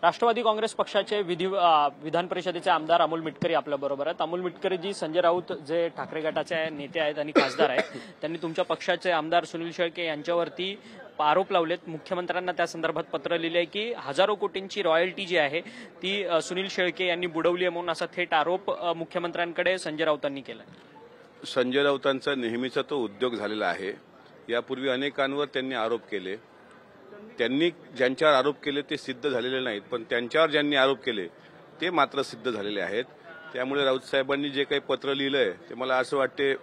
राष्ट्रवादी काँग्रेस पक्षाचे विधान परिषदेचे आमदार अमोल मिटकरी आपल्या बरोबर आहेत। अमोल मिटकरी जी, संजय राऊत जे ठाकरे गटाचे नेते आहेत आणि खासदार आहेत, त्यांनी तुमच्या पक्षाचे आमदार सुनील शेळके यांच्यावरती आरोप लावलेत। मुख्यमंत्र्यांना त्या संदर्भात पत्र लिहिले आहे की हजारो कोटींची रॉयल्टी जी आहे ती सुनील शेळके यांनी बुडवली आहे म्हणून असा थेट आरोप मुख्यमंत्र्यांकडे संजय राऊतांनी केला। संजय राऊतांचा नेहमीचा तो उद्योग झालेला आहे। यापूर्वी अनेकांवर त्यांनी आरोप केले। त्यांनी ज्यांच्यावर आरोप केले ते सिद्ध झालेले नाहीत, पण त्यांच्यावर ज्यांनी आरोप केले ते मात्र सिद्ध झालेले आहेत। त्यामुळे राऊत साहेबांनी जे काही पत्र लिहिलंय ते मला असं वाटते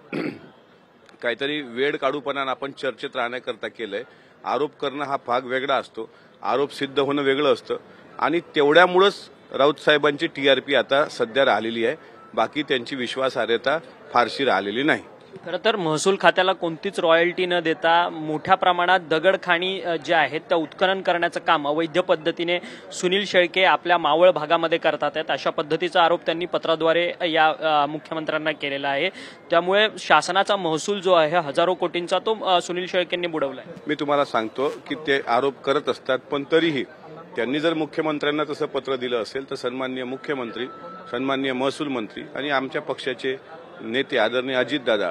काहीतरी वेळ काढूपणा आपण चर्चेत राहण्याकरता केलंय। आरोप करणं हा भाग वेगळा असतो, आरोप सिद्ध होणं वेगळं असतं आणि तेवढ्यामुळेच राऊत साहेबांची टीआरपी आता सध्या राहिलेली आहे। बाकी त्यांची विश्वासार्हता फारशी राहिलेली नाही। खरं तर महसूल खात्याला कोणतीच रॉयल्टी न देता मोठ्या प्रमाणात दगडखाणी ज्या आहेत त्या उत्खनन करण्याचं काम अवैध पद्धतीने सुनील शेळके आपल्या मावळ भागामध्ये करतात आहेत, अशा पद्धतीचा आरोप त्यांनी पत्राद्वारे या मुख्यमंत्र्यांना केलेला आहे। त्यामुळे शासनाचा महसूल जो आहे हजारो कोटींचा तो सुनील शेळकेंनी बुडवला आहे। मी तुम्हाला सांगतो की ते आरोप करत असतात, पण तरीही त्यांनी जर मुख्यमंत्र्यांना तसं पत्र दिलं असेल तर सन्माननीय मुख्यमंत्री, सन्माननीय महसूल मंत्री आणि आमच्या पक्षाचे नेते आदरणीय अजितदादा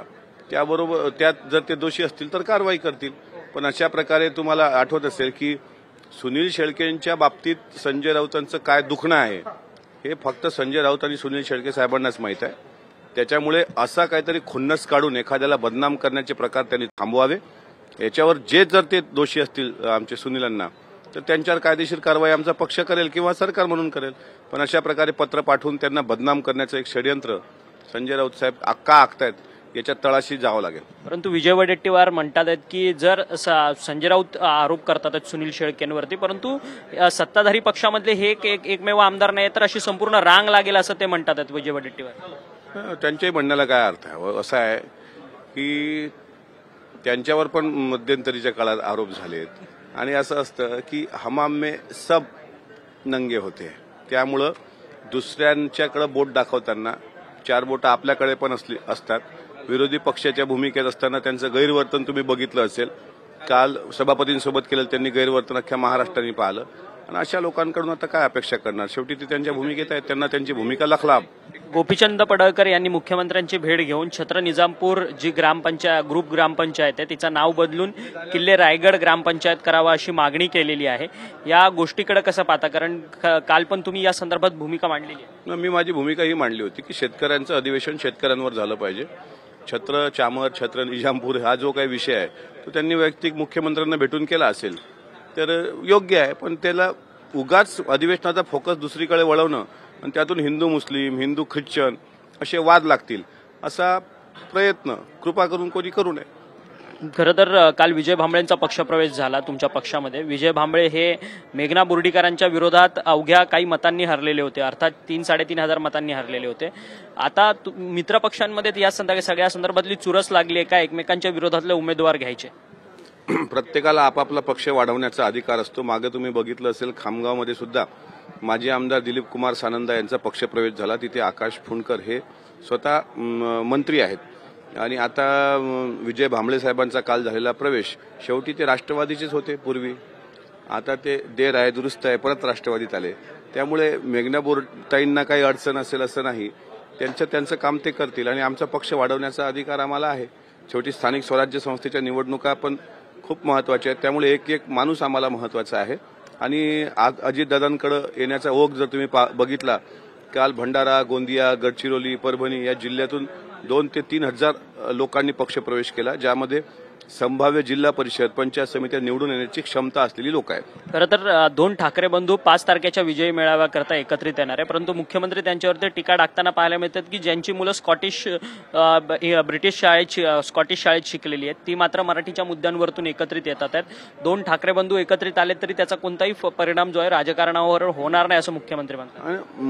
त्याबरोबर त्यात जर ते दोषी असतील तर कारवाई करतील। पण अशा प्रकारे तुम्हाला आठवत असेल की सुनील शेळकेंच्या बाबतीत संजय राऊतांचं काय दुखणं आहे हे फक्त संजय राऊत आणि सुनील शेळके साहेबांनाच माहीत आहे। त्याच्यामुळे असा काहीतरी खुन्नस काढून एखाद्याला बदनाम करण्याचे प्रकार त्यांनी थांबवावे। याच्यावर जर ते दोषी असतील आमचे सुनीलांना तर त्यांच्यावर कायदेशीर कारवाई आमचा पक्ष करेल किंवा सरकार म्हणून करेल। पण अशा प्रकारे पत्र पाठवून त्यांना बदनाम करण्याचं एक षडयंत्र संजय राऊत साहेब का आखतायत याच्या तळाशी जावं लागेल। परंतु विजय वडेट्टीवार म्हणतात की जर संजय राऊत आरोप करतात सुनील शेळकेंवरती, परंतु सत्ताधारी पक्षामधले हे एकमेव आमदार नाही तर अशी संपूर्ण रांग लागेल असं ते म्हणतात विजय वडेट्टीवार। त्यांच्याही म्हणण्याला काय अर्थ आहे? असं आहे की त्यांच्यावर पण मध्यंतरीच्या काळात आरोप झालेत आणि असं असतं की हमाम में सब नंगे होते। त्यामुळं दुसऱ्यांच्याकडे बोट दाखवताना चार बोट आपल्याकडे पण असतात। विरोधी पक्षाच्या भूमिकेत असताना त्यांचं गैरवर्तन तुम्ही बघितलं असेल। काल सभापतींसोबत केलं त्यांनी गैरवर्तन अख्ख्या महाराष्ट्राने पाहिलं आणि अशा लोकांकडून आता काय अपेक्षा करणार? शेवटी ते त्यांच्या भूमिकेत आहेत, त्यांना त्यांची भूमिका लखलाभ। गोपीचंद पडळकर यांनी मुख्यमंत्र्यांची भेट घेऊन छत्र निजामपूर जी ग्रुप ग्रामपंचायत आहे तिचं नाव बदलून किल्ले रायगड ग्रामपंचायत करावा अशी मागणी केलेली आहे। या गोष्टीकडे कसं पाहता? कारण काल पण तुम्ही या संदर्भात भूमिका मांडलेली आहे। मी माझी भूमिका ही मांडली होती की शेतकऱ्यांचं अधिवेशन शेतकऱ्यांवर झालं पाहिजे। छत्र चामर, छत्र निजामपूर हा जो काही विषय आहे तो त्यांनी वैयक्तिक मुख्यमंत्र्यांना भेटून केला असेल तर योग्य आहे, पण त्याला उगाच अधिवेशनाचा फोकस दुसरीकडे वळवणं आणि त्यातून हिंदू मुस्लिम, हिंदू ख्रिश्चन असे वाद लागतील असा प्रयत्न कृपा करून कोणी करू नये। खरं तर काल विजय भांबळेंचा पक्षप्रवेश झाला तुमच्या पक्षामध्ये। विजय भांबळे हे मेघना बोर्डीकरांच्या विरोधात अवघ्या काही मतांनी हरलेले होते, अर्थात 3-3.5 मतांनी हरलेले होते। आता मित्र पक्षांमध्ये या सगळ्या संदर्भातली चुरस लागली आहे का एकमेकांच्या विरोधातले उमेदवार घ्यायचे? प्रत्येकाला आपापला पक्ष वाढवण्याचा अधिकार असतो। मागे तुम्ही बघितलं असेल खामगावमध्ये सुद्धा माजी आमदार दिलीप कुमार सानंदा यांचा पक्षप्रवेश झाला। तिथे आकाश फुंडकर हे स्वतः मंत्री आहेत आणि आता विजय भांबळे साहेबांचा काल झालेला प्रवेश शेवटी ते राष्ट्रवादीचेच होते पूर्वी, आता ते देर आहे दुरुस्त आहे परत राष्ट्रवादीत आले। त्यामुळे मेघना बोर्डीताईंना काही अडचण असेल असं नाही, त्यांचं काम ते करतील आणि आमचा पक्ष वाढवण्याचा अधिकार आम्हाला आहे। शेवटी स्थानिक स्वराज्य संस्थेच्या निवडणुका पण खूप महत्वाच्या आहेत, त्यामुळे एक माणूस आम्हाला महत्वाचा आहे। आणि अजितदादांकडे येण्याचा ओघ जर तुम्ही बघितला, काल भंडारा, गोंदिया, गडचिरोली, परभणी या जिल्ह्यातून 2,000 ते 3,000 लोकांनी पक्षप्रवेश केला, ज्यामध्ये संभाव्य जिल्हा परिषद, पंचायत समित्या निवडून येण्याची क्षमता असलेली लोक आहेत। खरं तर 2 ठाकरे बंधू 5 तारखेच्या विजयी मेळाव्याकरता एकत्रित येणार आहे, परंतु मुख्यमंत्री त्यांच्यावरती टीका टाकताना पाहायला मिळतात की ज्यांची मुलं स्कॉटिश शाळेत शिकलेली आहेत ती मात्र मराठीच्या मुद्द्यांवरतून एकत्रित येतात आहेत। 2 ठाकरे बंधू एकत्रित आले तरी त्याचा कोणताही परिणाम जो आहे राजकारणावर होणार नाही असं मुख्यमंत्री म्हणतात।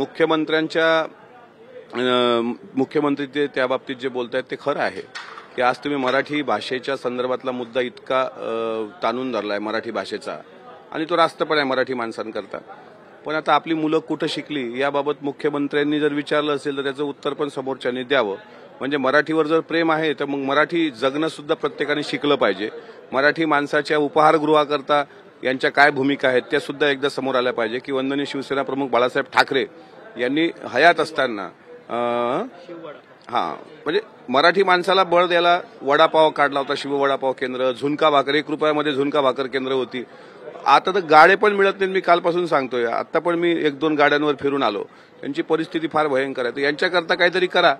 मुख्यमंत्री ते त्या बाबतीत जे बोलतायत ते खरं आहे की आज तुम्ही मराठी भाषेच्या संदर्भातला मुद्दा इतका ताणून धरलाय मराठी भाषेचा आणि तो रास्त पण आहे मराठी माणसांकरता। पण आता आपली मुलं कुठं शिकली याबाबत मुख्यमंत्र्यांनी जर विचारलं असेल तर त्याचं उत्तर पण समोरच्यांनी द्यावं। म्हणजे मराठीवर जर प्रेम आहे तर मग मराठी जगणं सुद्धा प्रत्येकाने शिकलं पाहिजे। मराठी माणसाच्या उपहारगृहाकरता यांच्या काय भूमिका आहेत त्या सुद्धा एकदा समोर आल्या पाहिजे की वंदनीय शिवसेना प्रमुख बाळासाहेब ठाकरे यांनी हयात असताना म्हणजे मराठी माणसाला बळ द्यायला वडापाव काढला होता, शिव वडापाव केंद्र, झुणका भाकर, ₹1 झुणका भाकर केंद्र होती. आता तर गाडे पण मिळत नाहीत. मी कालपासून सांगतोय, आता पण मी 1-2 गाड्यांवर फिरून आलो. त्यांची परिस्थिती फार भयंकर आहे. तर यांच्याकरता काहीतरी करा.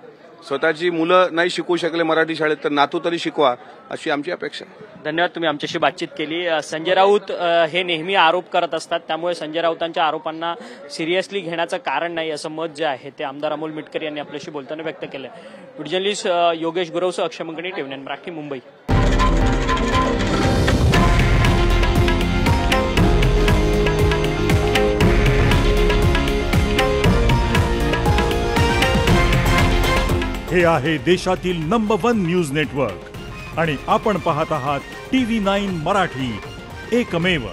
स्वतःची मुलं नाही शिकू शकले मराठी शाळेत तर नातू तरी शिकवा, अशी आमची अपेक्षा आहे. धन्यवाद, तुम्ही आमच्याशी बातचीत केली. संजय राऊत हे नेहमी आरोप करत असतात, त्यामुळे संजय राऊतांच्या आरोपांना सिरियसली घेण्याचं कारण नाही असं मत जे आहे ते आमदार अमोल मिटकरी यांनी आपल्याशी बोलताना व्यक्त केलं. व्हिडिओ जर्नलिस्ट योगेश गुरवसह अक्षय मंगणी, टीव्ही9 मराठी, मुंबई. हे आहे देशातील नंबर 1 न्यूज नेटवर्क आणि आपण पाहत आहात टीव्ही 9 मराठी, एकमेव.